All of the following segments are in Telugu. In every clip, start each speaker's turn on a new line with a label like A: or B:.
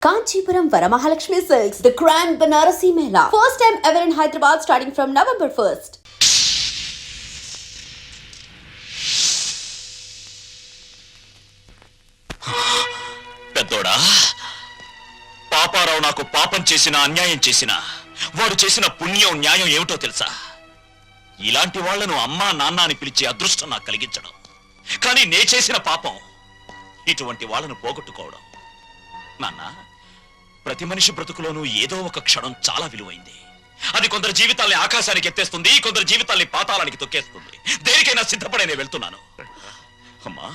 A: Kanchipuram Varamahalakshmi Silks, the Grand Banarasi Mela. First time ever in Hyderabad starting from November 1st.
B: పెద్దోడా పాపారావు నాకు పాపం చేసిన అన్యాయం చేసిన వాడు చేసిన పుణ్యం న్యాయం ఏమిటో తెలుసా? ఇలాంటి వాళ్లను అమ్మా నాన్న అని పిలిచే అదృష్టం నాకు కలిగించడం. కానీ నే చేసిన పాపం ఇటువంటి వాళ్ళను పోగొట్టుకోవడం. నాన్న, ప్రతి మనిషి బ్రతుకులోనూ ఏదో ఒక క్షణం చాలా విలువైంది. అది కొందరు జీవితాల్ని ఆకాశానికి ఎత్తేస్తుంది, కొందరు జీవితాల్ని పాతాళానికి తొక్కేస్తుంది. దేనికైనా సిద్ధపడేనే వెళ్తున్నాను. అమ్మా,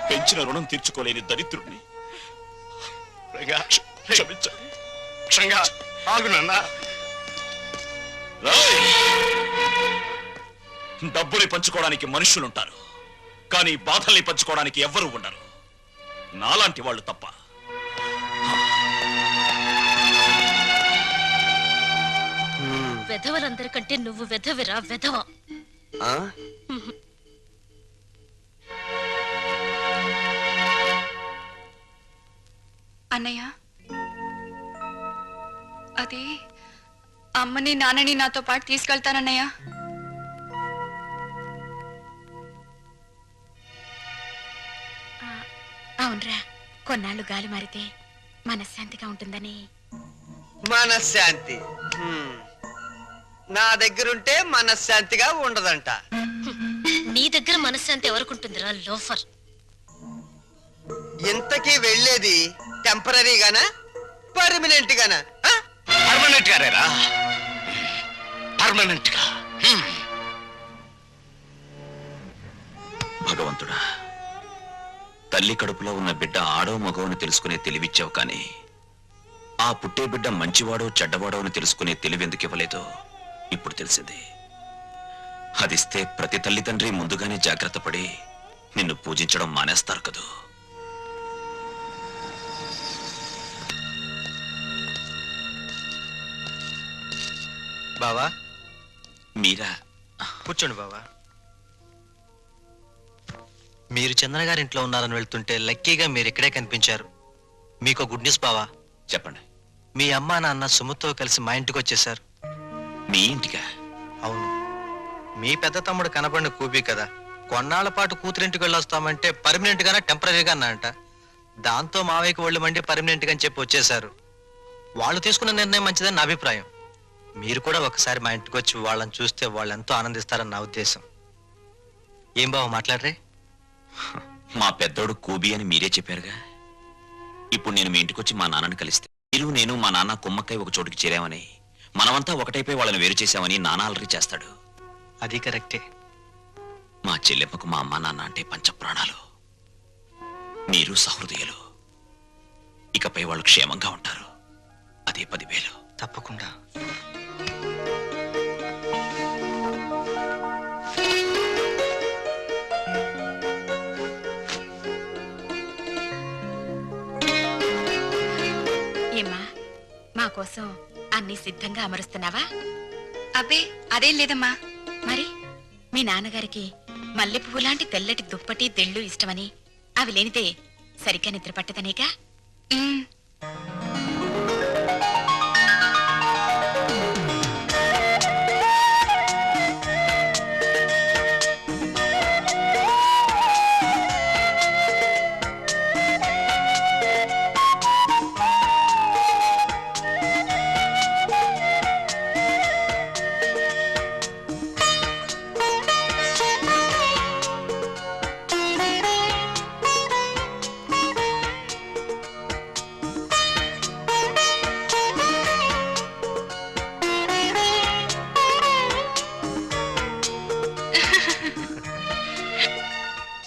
B: పెంచిన రుణం తీర్చుకోలేని దరిద్రుణ్ణి డబ్బుని పంచుకోవడానికి మనుషులుంటారు, కానీ బాధల్ని పంచుకోవడానికి ఎవ్వరూ ఉండరు. నాలాంటి వాళ్ళు తప్ప.
C: వెధవలందరికంటే నువ్వు వెధవిరా, వెధవ.
D: అన్నయ్య, అది అమ్మని నాన్నని నాతో పాటు తీసుకెళ్తానన్నయ్య.
C: అవునరా, కొన్నాళ్ళు గాలి మారితే మనశ్శాంతిగా ఉంటుందని.
E: మనశ్శాంతి నా దగ్గరుంటే మనశ్శాంతిగా ఉండదంట.
C: నీ దగ్గర మనశ్శాంతి ఎవరుకుంటుందిరా లోఫర్?
E: ఇంతకీ వెళ్ళేది టెంపరీగానా పర్మనెంట్ గానా?
B: పర్మనెంట్ గారేరా, పర్మనెంట్ గా. భగవంతుడా, తల్లి కడుపులో ఉన్న బిడ్డ ఆడో మగవని తెలుసుకునే తెలివిచ్చావు, కానీ ఆ పుట్టే బిడ్డ మంచివాడో చెడ్డవాడో అని తెలుసుకునే తెలివి ఎందుకు ఇవ్వలేదో ఇప్పుడు తెలిసింది. అదిస్తే ప్రతి తల్లిదండ్రి ముందుగానే జాగ్రత్త పడి నిన్ను పూజించడం మానేస్తారు కదూ.
F: బావా,
B: మీరా?
F: కూర్చోండి బావా. మీరు చంద్ర గారి ఇంట్లో ఉన్నారని వెళ్తుంటే లక్కీగా మీరు ఇక్కడే కనిపించారు. మీకు గుడ్ న్యూస్ బావా.
B: చెప్పండి.
F: మీ అమ్మా నాన్న సుమతో కలిసి మా ఇంటికి వచ్చేసారు.
B: మీ ఇంటికా?
F: అవును, మీ పెద్ద తమ్ముడు కనపడిన కూబీ కదా, కొన్నాళ్ల పాటు కూతురింటికి వెళ్ళొస్తామంటే పర్మనెంట్ గానా టెంపరీగా అన్నా అంట. దాంతో మావయ్యకి ఒళ్ళు మండి పర్మనెంట్ గా అని చెప్పి వచ్చేసారు. వాళ్ళు తీసుకున్న నిర్ణయం మంచిదని నా అభిప్రాయం. మీరు కూడా ఒకసారి మా ఇంటికి వచ్చి వాళ్ళని చూస్తే వాళ్ళు ఎంతో ఆనందిస్తారని నా ఉద్దేశం. ఏం బావ మాట్లాడరే?
B: మా పెద్దోడు కూబీ అని మీరే చెప్పారుగా. ఇప్పుడు నేను మీ ఇంటికి వచ్చి మా నాన్నని కలిస్తే మీరు, నేను, మా నాన్న కుమ్మక్కై ఒక చోటుకి చేరామని, మనమంతా ఒకటైపోయి వాళ్ళని వేరు చేశామని నాన్న అలరి చేస్తాడు.
F: అది కరెక్టే.
B: మా చెల్లెమ్మకు మా అమ్మ నాన్న అంటే పంచప్రాణాలు. మీరు సహృదయులు. ఇకపై వాళ్ళు క్షేమంగా ఉంటారు. అదే 10,000.
F: తప్పకుండా.
C: ఏమ్మా, మా కోసం అన్ని సిద్ధంగా అమరుస్తున్నావా?
D: అబ్బే, అదేం లేదమ్మా.
C: మరి మీ నాన్నగారికి మల్లె పువ్వు లాంటి తెల్లటి దుప్పటి తెళ్ళు ఇష్టమని, అవి లేనిదే సరిగ్గా నిద్ర పట్టదనేగా.
D: ఉమ్,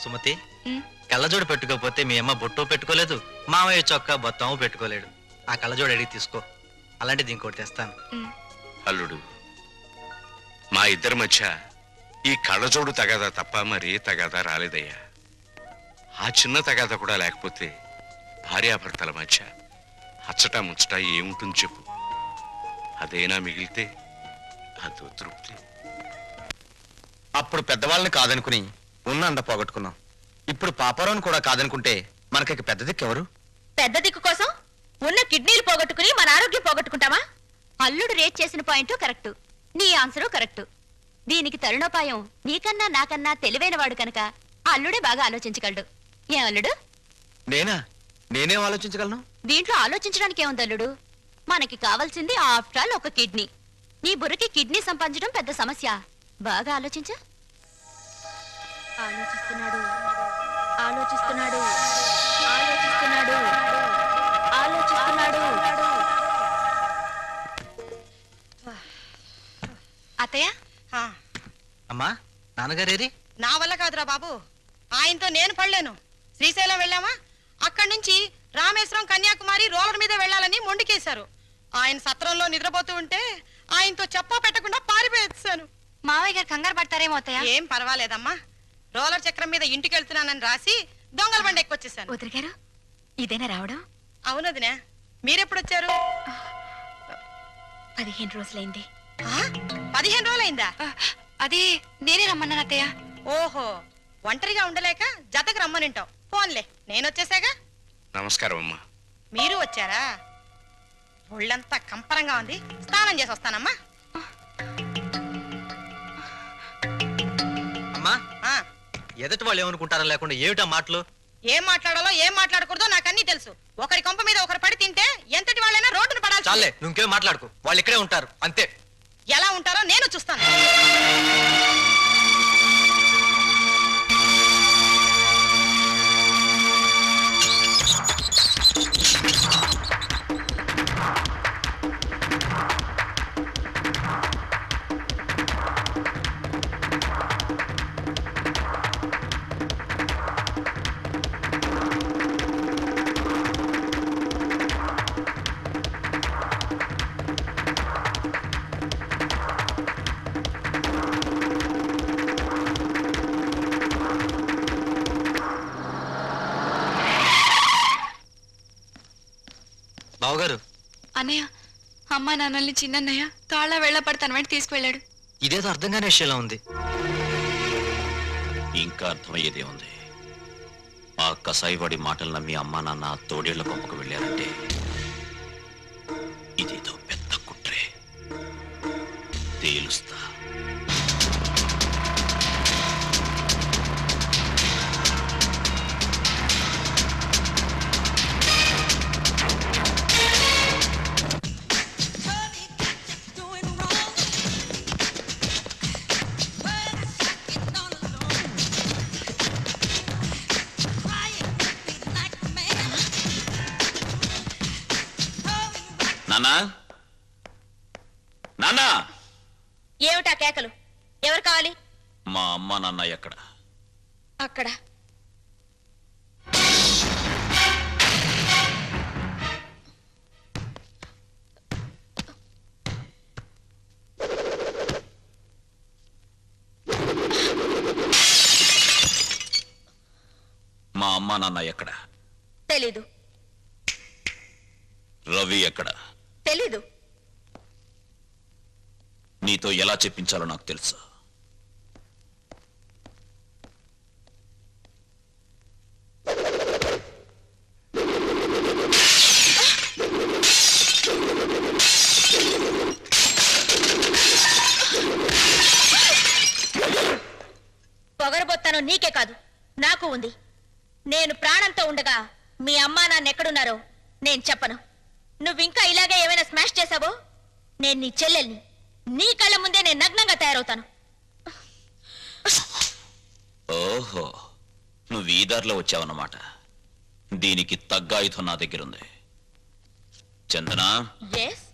F: సుమతి,
D: ఉమ్.
F: కళ్ళజోడు పెట్టుకోకపోతే మీ అమ్మ బొట్టు పెట్టుకోలేదు, మామయ్య చొక్కా బొత్తము పెట్టుకోలేడు. ఆ కళ్ళజోడు అడిగి తీసుకో, అలాంటిది ఇంకోటి తెస్తాను.
G: అల్లుడు, మా ఇద్దరి మధ్య ఈ కళ్ళజోడు తగాదా తప్ప మరీ తగాదా రాలేదయ్యా. ఆ చిన్న తగాదా కూడా లేకపోతే భార్యాభర్తల మధ్య అచ్చటా ముచ్చట ఏముంటుంది చెప్పు? అదేనా మిగిలితే అదో తృప్తి.
H: అప్పుడు పెద్దవాళ్ళని కాదనుకుని ఉన్న అండ పోగొట్టుకున్నాం. ఇప్పుడు పాపారావుని కూడా కాదనుకుంటే మనకి పెద్ద దిక్కు ఎవరు?
C: పెద్ద దిక్కు కోసం ఉన్న కిడ్నీలు పోగొట్టుకుని మన ఆరోగ్యం పోగొట్టుకుంటామా? అల్లుడు రేట్ చేసిన పాయింట్ కరెక్ట్, నీ ఆన్సరు కరెక్ట్. దీనికి తరుణోపాయం నీకన్నా నాకన్నా తెలివైనవాడు కనుక ఆ అల్లుడే బాగా ఆలోచించగలడు. ఏం అల్లుడు?
H: నేనేం ఆలోచించగలను?
C: దీంట్లో ఆలోచించడానికి ఏముంది అల్లుడు? మనకి కావాల్సింది ఆఫ్టర్ ఆల్ ఒక కిడ్నీ. నీ బుర్రకి కిడ్నీ సంపాదించడం పెద్ద సమస్య. బాగా ఆలోచించు. ఆలోచిస్తున్నాడు ఆలోచిస్తున్నాడు ఆలోచిస్తున్నాడు ఆలోచిస్తున్నాడు. అత్తయ్య,
F: అమ్మా, నాన్నగారేరి?
I: నా వల్ల కాదురా బాబు, ఆయనతో నేను పడలేను. శ్రీశైలం వెళ్ళామా, అక్కడి నుంచి రామేశ్వరం కన్యాకుమారి రోలర్ మీద వెళ్ళాలని మొండికేశారు. ఆయన సత్రంలో నిద్రపోతూ ఉంటే ఆయనతో చెప్పా పెట్టకుండా పారిపోయేసాను.
D: మావయ్య గారు కంగారు పడతారేమో అత్తయ్య.
I: ఏం పర్వాలేదమ్మా, రోలర్ చక్రం మీద ఇంటికి వెళ్తున్నానని రాసి దొంగల బండి ఎక్కొచ్చేసాను.
C: వదిలి గారు, ఇదేనా రావడం?
I: అవునదినే, మీరెప్పుడొచ్చారు?
C: 15 రోజులైంది.
I: 15 రోజులైందా?
D: అది నేనే రమ్మన్నాను అత్తయ్య.
I: ఓహో, ఒంటరిగా ఉండలేక జతకు రమ్మనింటావు. ఫోన్లే, నేనొచ్చేసాగా.
G: నమస్కారం అమ్మా.
I: మీరు వచ్చారా? ఒళ్ళంతా కంపరంగా ఉంది, స్నానం చేసి వస్తానమ్మా.
F: అమ్మా,
I: ఆ,
F: ఎదుటి వాళ్ళు ఏమనుకుంటారో లేకుండా ఏమిటా మాటలు?
I: ఏం మాట్లాడాలో ఏం మాట్లాడకూడదో నాకన్నీ తెలుసు. ఒకరి కొంప మీద ఒకరు పడి తింటే ఎంతటి వాళ్ళైనా రోడ్డును పడాలి.
F: చాలే, నువ్వు ఇంకేం మాట్లాడుకో. వాళ్ళు ఇక్కడే ఉంటారు అంతే.
I: ఎలా ఉంటారో నేను చూస్తాను.
F: బావగారు,
D: అన్నయ్య, అమ్మ నాన్నల్ని చిన్నన్నయ్య తాళ్ళ వెళ్ళ పడతాను వెంట తీసుకువెళ్ళాడు.
F: ఇదేదో అర్థం కాని విషయంలో ఉంది.
B: ఇంకా అర్థమయ్యేదే ఉంది. ఆ కసాయివాడి మాటలు నమ్మి అమ్మా నాన్న తోడేళ్ల కొంపకు వెళ్ళారంటే ఇదేదో పెద్ద కుట్రే. తేలుస్తా. నాన్నా, నాన్నా!
C: ఏమిటా కేకలు? ఎవరు కావాలి?
B: మా అమ్మ నాన్న ఎక్కడ?
C: అక్కడ.
B: మా అమ్మ నాన్న ఎక్కడ?
C: తెలీదు.
B: రవి ఎక్కడ?
C: తెలీదు.
B: నీతో ఎలా చెప్పించాలో నాకు తెలుసు.
C: పొగరబోత్తాను నీకే కాదు, నాకు ఉంది. నేను ప్రాణంతో ఉండగా మీ అమ్మా నాన్న ఎక్కడున్నారో నేను చెప్పను. నువ్వింకా ఇలాగే ఏమైనా స్మాష్ చేశావో నేను నీ చెల్లెల్ని. నీ కళ్ళ ముందే నేను నగ్నంగా తయారవుతాను.
B: ఓహో, నువ్వు ఈ దారిలో వచ్చావన్నమాట. దీనికి తగ్గ ఆయుధం నా దగ్గరుంది. చందనా,
C: ఎస్.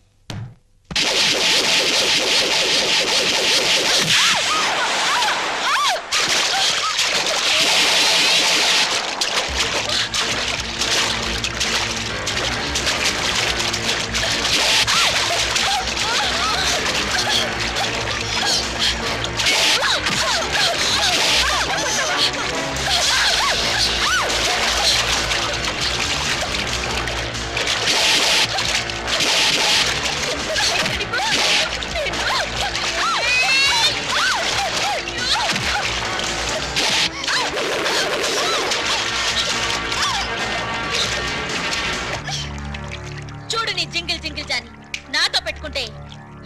C: చూడు నీ జింగిల్ జింగిల్ జాని నాతో పెట్టుకుంటే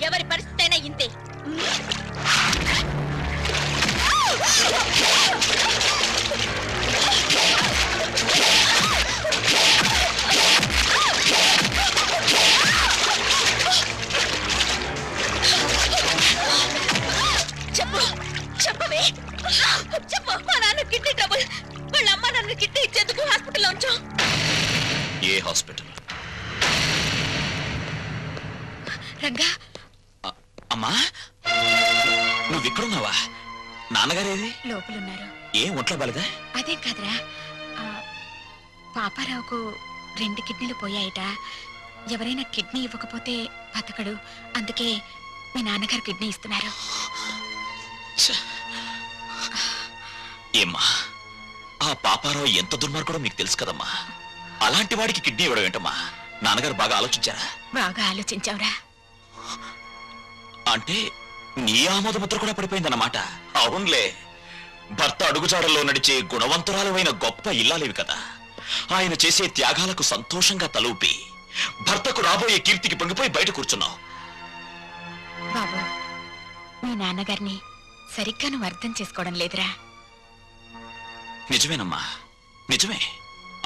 C: ఎవరి పరిస్థితి అయినా ఇంతే. చెప్పు చెప్పవే చెప్పు. మా నాన్న కిడ్నీ ట్రబుల్. వాళ్ళ అమ్మ నన్ను కిడ్నీ ఇచ్చేందుకు హాస్పిటల్లో ఉంచు.
B: ఏ హాస్పిటల్?
C: రంగా,
B: అమ్మా నువ్వు ఇక్కడున్నావా? నాన్నగారేది?
C: లోపలున్నారు.
B: ఏం ఒంట్లో బాలేదా?
C: అదే కాదురా, పాపారావుకు 2 కిడ్నీలు పోయాయిట. ఎవరైనా కిడ్నీ ఇవ్వకపోతే బతకడు. అందుకే మీ నాన్నగారు కిడ్నీ ఇస్తున్నారు.
B: ఏమ్మా, ఆ పాపారావు ఎంత దుర్మార్గుడో మీకు తెలుసు కదమ్మా. అలాంటి వాడికి కిడ్నీ ఇవ్వడం ఏంటమ్మా? నాన్నగారు బాగా ఆలోచించారా?
C: బాగా ఆలోచించావురా.
B: అంటే నీ ఆమోదముద్ర కూడా పడిపోయిందన్నమాట. అవునులే, భర్త అడుగుజాడల్లో నడిచే గుణవంతురాలైన గొప్ప ఇల్లాలేవి కదా. ఆయన చేసే త్యాగాలకు సంతోషంగా తలూపి భర్తకు రాబోయే కీర్తికి పొంగిపోయి బయట కూర్చున్నావు.
C: బాబు, మీ నాన్నగారిని సరిగ్గా నువ్వు అర్థం చేసుకోవడం లేదురా.
B: నిజమేనమ్మా, నిజమే.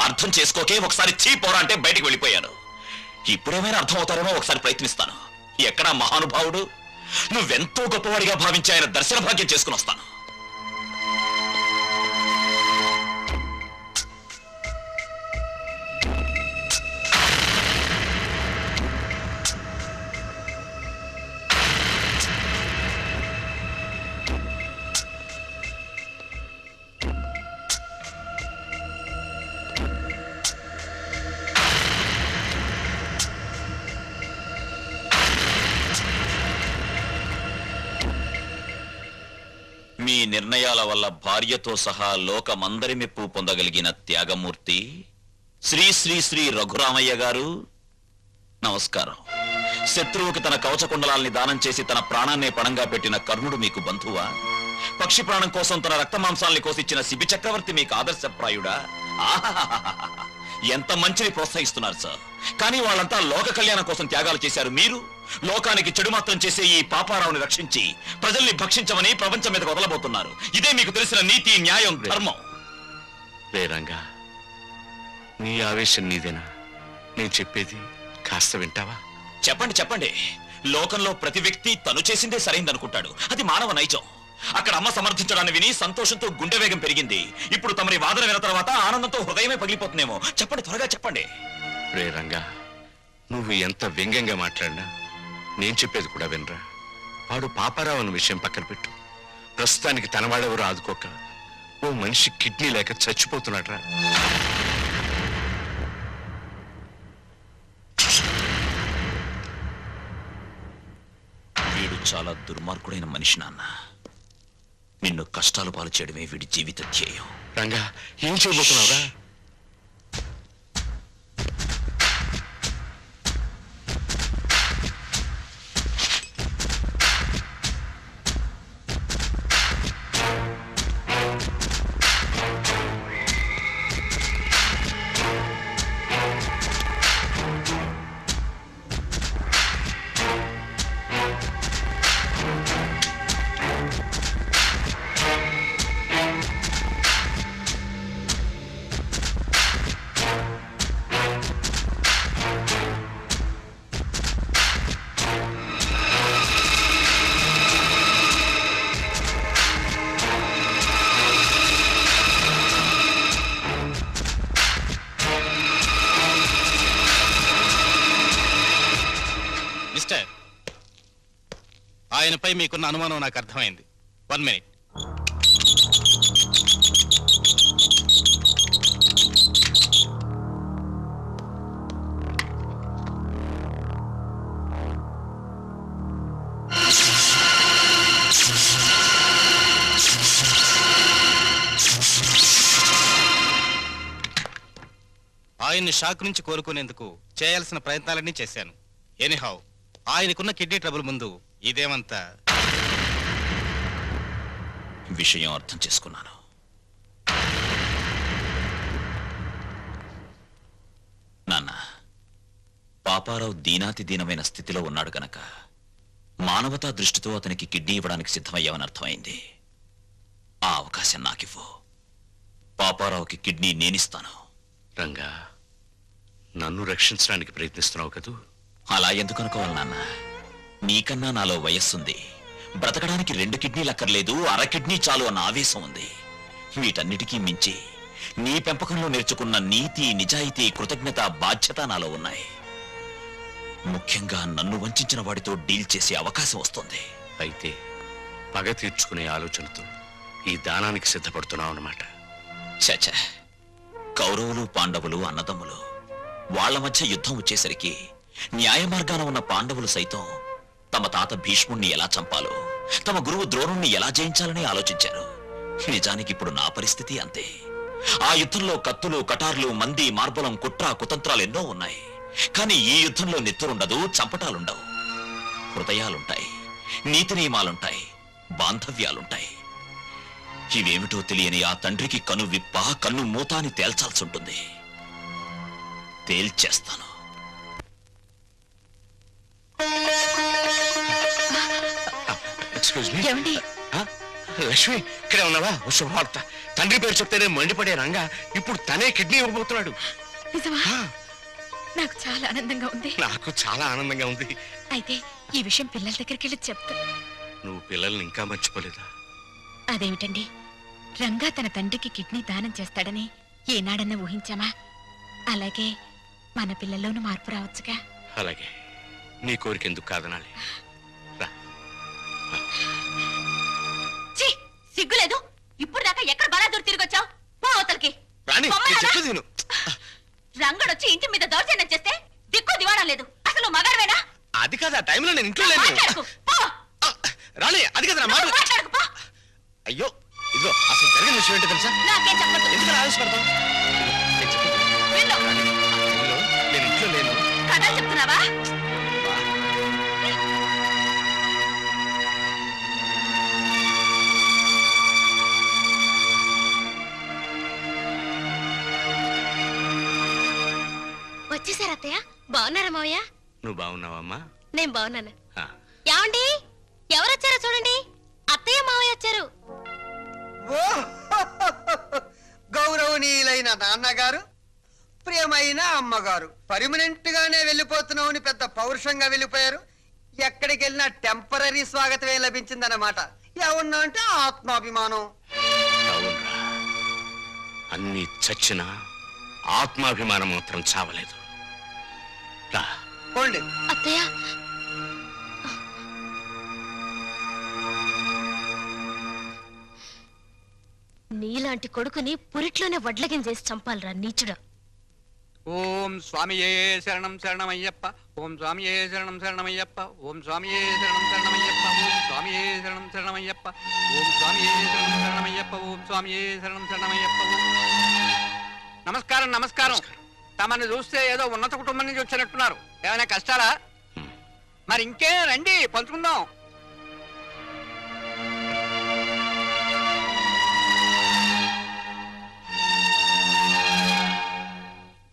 B: అర్థం చేసుకోకే ఒకసారి చీపోరా అంటే బయటికి వెళ్ళిపోయాను. ఇప్పుడేమైనా అర్థం అవుతారేమో ఒకసారి ప్రయత్నిస్తాను. ఎక్కడా మహానుభావుడు? నువ్వెంతో గొప్పవాడిగా భావించి ఆయన దర్శన భాగ్యం చేసుకుని వస్తాను. మీ నిర్ణయాల వల్ల భార్యతో సహా లోకమందరి మెప్పు పొందగలిగిన త్యాగమూర్తి శ్రీ శ్రీ శ్రీ రఘురామయ్య గారు, నమస్కారం. శత్రువుకి తన కవచకుండలాల్ని దానం చేసి తన ప్రాణాన్నే పణంగా పెట్టిన కర్ణుడు మీకు బంధువా? పక్షి ప్రాణం కోసం తన రక్త మాంసాల్ని కోసిచ్చిన శిబి చక్రవర్తి మీకు ఆదర్శప్రాయుడా? ఆహాహాహా, ఎంత మంచిని ప్రోత్సహిస్తున్నారు సార్. కానీ వాళ్ళంతా లోక కళ్యాణం కోసం త్యాగాలు చేశారు. మీరు లోకానికి చెడు మాత్రం చేసే ఈ పాపారావుని రక్షించి ప్రజల్ని భక్షించమని ప్రపంచం మీదకి వదలబోతున్నారు. ఇదే మీకు తెలిసిన నీతి, న్యాయం, ధర్మం.
G: రేరంగా, నీ ఆవేశం నీదేనా? నేను చెప్పేది కాస్త వింటావా?
B: చెప్పండి చెప్పండి. లోకంలో ప్రతి వ్యక్తి తను చేసిందే సరైందనుకుంటాడు. అది మానవ నైజం. అక్కడ అమ్మ సమర్థించడాన్ని విని సంతోషంతో గుండె వేగం పెరిగింది. ఇప్పుడు తమరి వాదన విన్న తర్వాత ఆనందంతో హృదయమే పగిలిపోతుందేమో. చెప్పండి, త్వరగా చెప్పండి.
G: రేరంగా, నువ్వు ఎంత వ్యంగ్యంగా మాట్లాడినా నేను చెప్పేది కూడా వినరా. వాడు పాపారావు అన్న విషయం పక్కన పెట్టు. ప్రస్తుతానికి తన వాడెవరో ఆదుకోక ఓ మనిషి కిడ్నీ లేక చచ్చిపోతున్నాడ్రా.
B: వీడు చాలా దుర్మార్గుడైన మనిషి నాన్న. నిన్ను కష్టాలు పాలు చేయడమే వీడి జీవిత ధ్యేయం.
G: రంగా, ఏం చేయబోతున్నావురా?
J: మిస్టర్, ఆయనపై మీకున్న అనుమానం నాకు అర్థమైంది. 1 మినిట్. ఆయన్ని షాక్ నుంచి కోలుకునేందుకు చేయాల్సిన ప్రయత్నాలన్నీ చేశాను. ఎనీహౌ, ఆయనకున్న కిడ్నీ ట్రబుల్ ముందు ఇదేమంతా.
B: విషయం అర్థం చేసుకున్నాను. నాన్న, పాపారావు దీనాతి దీనమైన స్థితిలో ఉన్నాడు గనక మానవతా దృష్టితో అతనికి కిడ్నీ ఇవ్వడానికి సిద్ధమయ్యామని అర్థమైంది. ఆ అవకాశం నాకివ్వు. పాపారావుకి కిడ్నీ నేనిస్తాను.
G: రంగా, నన్ను రక్షించడానికి ప్రయత్నిస్తున్నావు కదూ?
B: అలా ఎందుకు అనుకోవాలి నాన్న? నీకన్నా నాలో వయస్సుంది. బ్రతకడానికి 2 కిడ్నీలు అక్కర్లేదు, అర కిడ్నీ చాలు అన్న ఆవేశం ఉంది. వీటన్నిటికీ మించి నీ పెంపకంలో నేర్చుకున్న నీతి, నిజాయితీ, కృతజ్ఞత, బాధ్యత నాలో ఉన్నాయి. ముఖ్యంగా నన్ను వంచిన వాడితో డీల్ చేసే అవకాశం వస్తుంది.
G: అయితే పగ తీర్చుకునే ఆలోచనతో ఈ దానానికి సిద్ధపడుతున్నావు అన్నమాట.
B: చచ, కౌరవులు పాండవులు అన్నదమ్ములు. వాళ్ల మధ్య యుద్ధం వచ్చేసరికి న్యాయ మార్గాన ఉన్న పాండవులు సైతం తమ తాత భీష్ముణ్ణి ఎలా చంపాలో, తమ గురువు ద్రోణుణ్ణి ఎలా జయించాలని ఆలోచించారు. నిజానికి ఇప్పుడు నా పరిస్థితి అంతే. ఆ యుద్ధంలో కత్తులు, కటార్లు, మంది, మార్బలం, కుట్ర, కుతంత్రాలు ఎన్నో ఉన్నాయి. కానీ ఈ యుద్ధంలో నెత్తురుండదు, చంపటాలుండవు. హృదయాలుంటాయి, నీతి నియమాలుంటాయి, బాంధవ్యాలుంటాయి. ఇవేమిటో తెలియని ఆ తండ్రికి కను విప్ప, కన్ను మూత అని తేల్చాల్సి ఉంటుంది. తేల్చేస్తాను.
G: Excuse me.
C: ఏమండి?
G: లక్ష్మి, ఇక్కడే ఉన్నావా? శుభవార్త. తండ్రి పేరు చెప్తేనే మండిపడే రంగా ఇప్పుడు తనే కిడ్నీ ఇవ్వబోతున్నాడు.
C: నిజమా? నాకు చాలా ఆనందంగా ఉంది.
G: నాకు చాలా ఆనందంగా ఉంది.
C: అయితే ఈ విషయం పిల్లల దగ్గరికి వెళ్ళి చెప్తా.
G: నువ్వు పిల్లల్ని ఇంకా మర్చిపోలేదా?
C: అదేమిటండి, రంగా తన తండ్రికి కిడ్నీ దానం చేస్తాడని ఏనాడన్నా ఊహించామా? అలాగే మన పిల్లల్లోనూ మార్పు రావచ్చుగా.
G: అలాగే, నీ కోరిక ఎందుకు కాదనాలి? రా.
C: సిగ్గులేదు? ఇప్పుడు దాకా ఎక్కడ బలాదూరు తిరిగొచ్చావు? పో అవతలకి.
H: రాణి, నేను చెప్పేది విను.
C: రంగడొచ్చి ఇంటి మీద దౌర్జన్యం చేస్తే దిక్కు దివాణం లేదు. అసలు మగాడివేనా?
H: అది కాదు, ఆ టైంలో నేను ఇంట్లో లేను.
C: మాట్లాడకు, పో.
H: రాణి, అది కదా మాట.
C: మాట్లాడకు, పో.
H: అయ్యో, ఇదిగో అసలు జరిగిన విషయం ఏంటో తెలుసా?
C: నాకేం చెప్పొద్దు.
H: ఎందుకు ఆవేశపడతావు? నేను చెప్పేది విను.
C: విను.
H: రాణి, ఆ టైంలో నేను ఇంట్లో లేను.
C: కథలు చెప్తున్నావా? వచ్చేసారు అత్తయ్య. బాగున్నారా మావయ్య?
G: నువ్వు బాగున్నావమ్మా?
C: నేను బాగున్నాను.
G: ఆ,
C: ఏమండి, ఎవరొచ్చారో చూడండి. అత్తయ్య మావయ్య వచ్చారు.
E: గౌరవనీయులైన నాన్నగారు, ప్రియమైన అమ్మగారు, పర్మనెంట్ గానే వెళ్ళిపోతున్నామని పెద్ద పౌరుషంగా వెళ్ళిపోయారు. ఎక్కడికి వెళ్ళినా టెంపరీ స్వాగతమే లభించిందన్నమాట. ఏమన్నా అంటే ఆత్మాభిమానం.
G: అవునురా. అన్ని చచ్చినా ఆత్మాభిమానం మాత్రం చావలేదు. రా.
E: పోండి.
C: అత్తయ్య, నీలాంటి కొడుకుని పురిట్లోనే వడ్లగిన చేసి చంపాలరా నీచుడా.
K: ఓం స్వామియే శరణం శరణమయ్యప్ప. ఓం స్వామియే శరణం శరణమయ్యప్ప. ఓం స్వామియే శరణం శరణమయ్యప్ప. ఓం స్వామియే శరణం శరణమయ్యప్ప. ఓం స్వామియే శరణం శరణమయ్యప్ప. ఓం స్వామియే శరణం శరణమయ్యప్ప. నమస్కారం, నమస్కారం. తమని చూస్తే ఏదో ఉన్నత కుటుంబం నుంచి వచ్చినట్టున్నారు. ఏమైనా కష్టాలా? మరి ఇంకే రండి, పంచుకుందాం.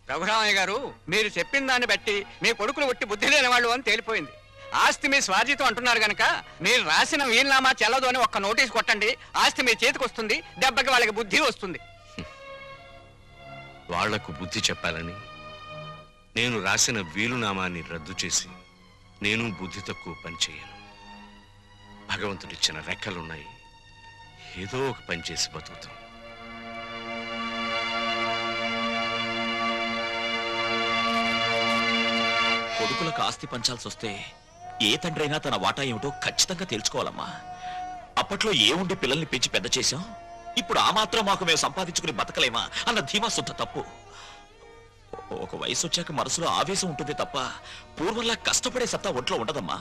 K: రఘురామయ్య గారు, మీరు చెప్పిన దాన్ని బట్టి మీ కొడుకులు ఒట్టి బుద్ధి లేని వాళ్ళు అని తేలిపోయింది. ఆస్తి మీ స్వాధీతం అంటున్నారు గనక మీరు రాసిన వీలునామా చెల్లదు అని ఒక్క నోటీస్ కొట్టండి. ఆస్తి మీ చేతికి వస్తుంది. దెబ్బకి వాళ్ళకి బుద్ధి వస్తుంది.
G: వాళ్లకు బుద్ధి చెప్పాలని నేను రాసిన వీలునామాన్ని రద్దు చేసి నేను బుద్ధి తక్కువ పని చేయను. భగవంతుడిచ్చిన రెక్కలున్నాయి, ఏదో ఒక పని చేసి బతుకుతాం.
B: కొడుకులకు ఆస్తి పంచాల్సి వస్తే ఏ తండ్రైనా తన వాటా ఏమిటో ఖచ్చితంగా తెలుసుకోవాలమ్మా. అప్పట్లో ఏ ఉండి పిల్లల్ని పెంచి పెద్ద చేశాం, ఇప్పుడు ఆ మాత్రం మాకు మేము సంపాదించుకుని బతకలేమా అన్న ధీమా శుద్ధ తప్పు. ఒక వయసు వచ్చాక మనసులో ఆవేశం ఉంటుంది తప్ప పూర్వంలా కష్టపడే సత్తా ఒంట్లో ఉండదమ్మా.